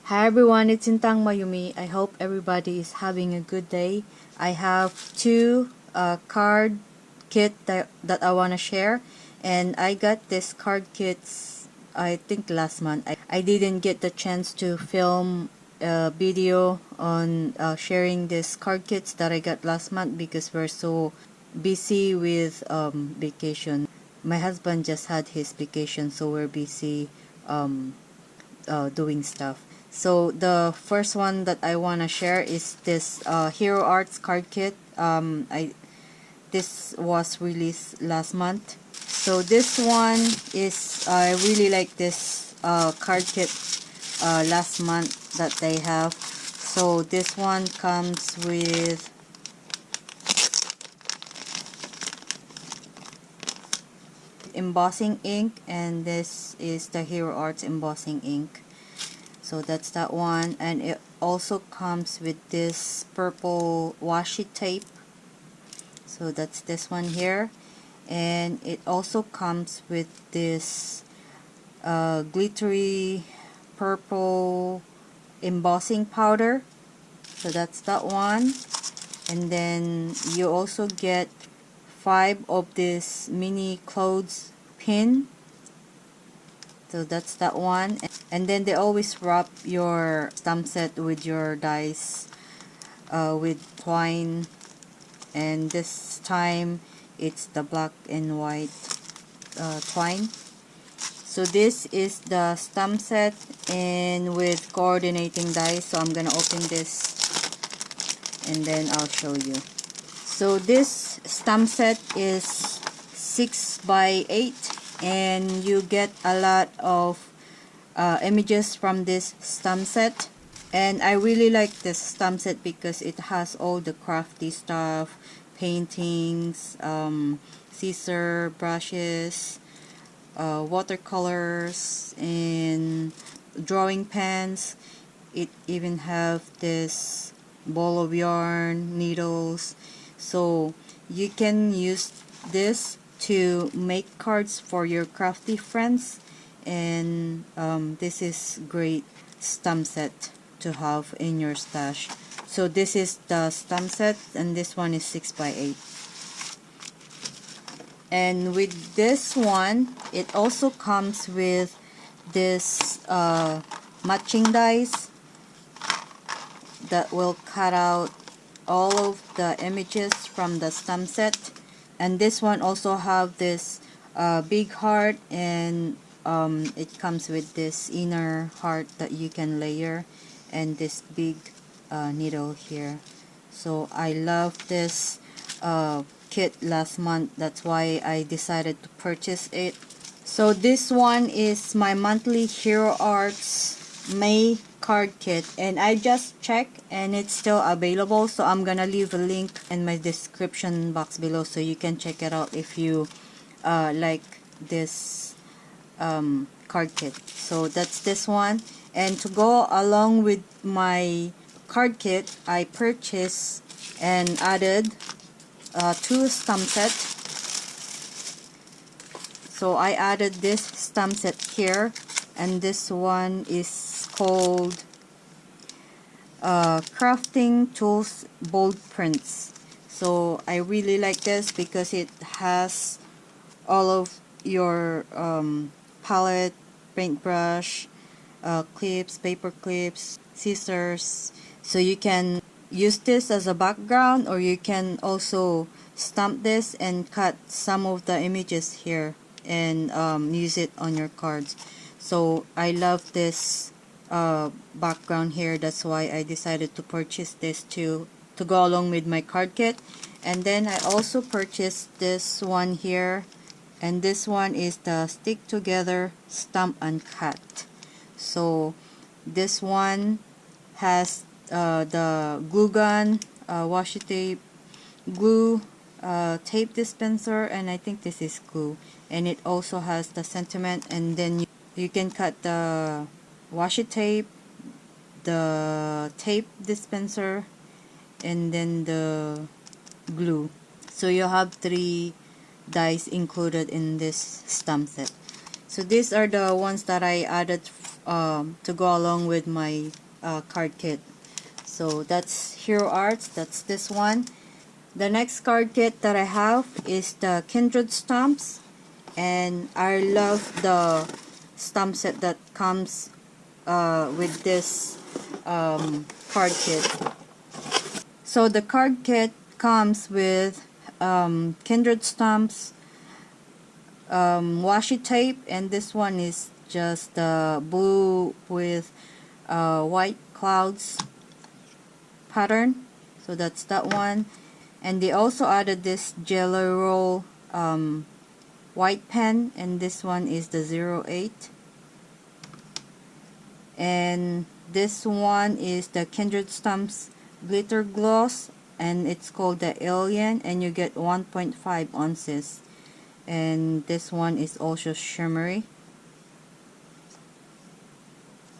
Hi everyone, it's Sintang Mayumi. I hope everybody is having a good day. I have two card kit that I want to share, and I got this card kits I think last month. I didn't get the chance to film a video on sharing this card kits that I got last month because we're so busy with vacation. My husband just had his vacation, so we're busy doing stuff. So the first one that I want to share is this Hero Arts card kit. This was released last month. So this one is, I really like this card kit last month that they have. So this one comes with embossing ink, and this is the Hero Arts embossing ink. So that's that one, and it also comes with this purple washi tape. So that's this one here, and it also comes with this glittery purple embossing powder. So that's that one, and then you also get 5 of this mini clothes pin. So that's that one, and then they always wrap your stamp set with your dies with twine, and this time it's the black and white twine. So this is the stamp set and with coordinating dies. So I'm gonna open this and then I'll show you. So this stamp set is 6 by 8, and you get a lot of images from this stamp set. And I really like this stamp set because it has all the crafty stuff, paintings, scissor, brushes, watercolors, and drawing pens. It even have this ball of yarn, needles. So you can use this to make cards for your crafty friends, and this is great stamp set to have in your stash. So this is the stamp set, and this one is 6 by 8. And with this one, it also comes with this matching dies that will cut out all of the images from the stamp set. And this one also have this big heart, and it comes with this inner heart that you can layer, and this big needle here. So I love this kit last month. That's why I decided to purchase it. So this one is my monthly Hero Arts May card kit, and I just checked and it's still available. So I'm gonna leave a link in my description box below so you can check it out if you like this card kit. So that's this one, and to go along with my card kit, I purchased and added 2 stamp sets. So I added this stamp set here, and this one is called Crafting Tools Bold Prints. So I really like this because it has all of your palette, paintbrush, clips, paper clips, scissors. So you can use this as a background, or you can also stamp this and cut some of the images here and use it on your cards. So I love this background here. That's why I decided to purchase this to go along with my card kit. And then I also purchased this one here, and this one is the Stick Together Stamp and Cut. So this one has the glue gun, washi tape, glue, tape dispenser, and I think this is glue, and it also has the sentiment, and then you can cut the washi tape, the tape dispenser, and then the glue. So you have 3 dies included in this stamp set. So these are the ones that I added to go along with my card kit. So that's Hero Arts, that's this one. The next card kit that I have is the Kindred stamps, and I love the stamp set that comes with this card kit. So the card kit comes with Kindred stamps, washi tape, and this one is just blue with white clouds pattern. So that's that one. And they also added this Jello Roll white pen, and this one is the 08. And this one is the Kindred Stamps glitter gloss, and it's called the Alien, and you get 1.5 ounces. And this one is also shimmery.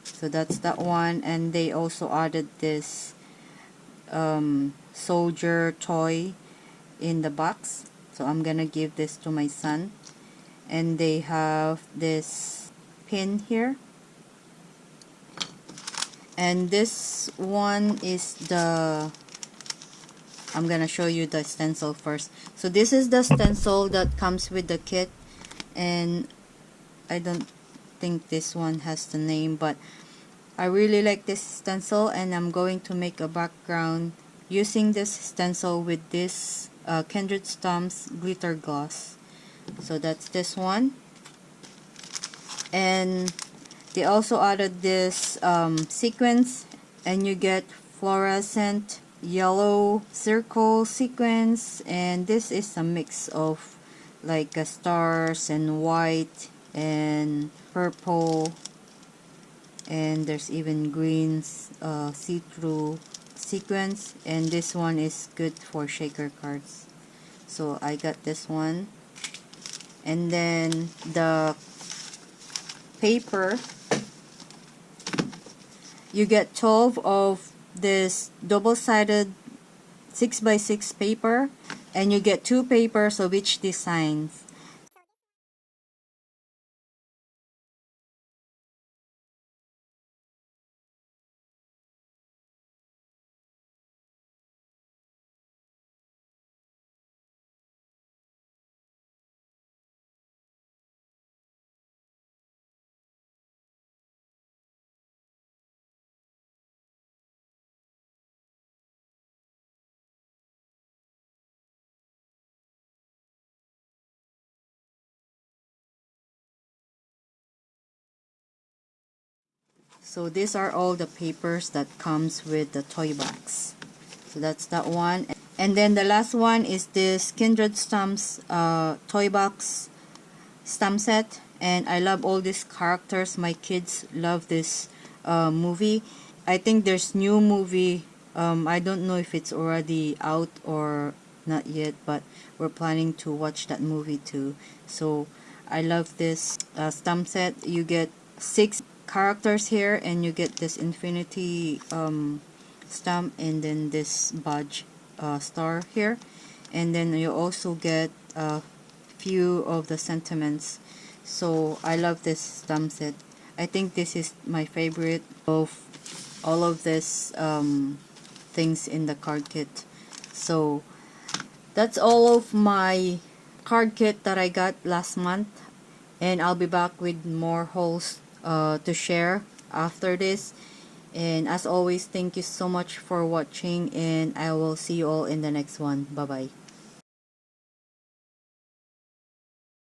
So that's that one. And they also added this soldier toy in the box, so I'm gonna give this to my son. And they have this pin here, and this one is the, I'm gonna show you the stencil first. So this is the stencil that comes with the kit, and I don't think this one has the name, but I really like this stencil, and I'm going to make a background using this stencil with this Kindred Stamps glitter gloss. So that's this one. And they also added this sequins, and you get fluorescent yellow circle sequins, and this is a mix of like stars and white and purple, and there's even greens, see-through sequence, and this one is good for shaker cards. So I got this one. And then the paper, you get 12 of this double-sided 6x6 paper, and you get 2 papers of each designs. So these are all the papers that comes with the toy box. So that's that one. And then the last one is this Kindred Stamps toy box stamp set. And I love all these characters. My kids love this movie. I think there's new movie. I don't know if it's already out or not yet, but we're planning to watch that movie too. So I love this stamp set. You get 6 characters here, and you get this infinity stamp, and then this badge star here, and then you also get a few of the sentiments. So I love this stamp set. I think this is my favorite of all of this things in the card kit. So that's all of my card kit that I got last month, and I'll be back with more hauls to share after this. And as always, thank you so much for watching, and I will see you all in the next one. Bye bye.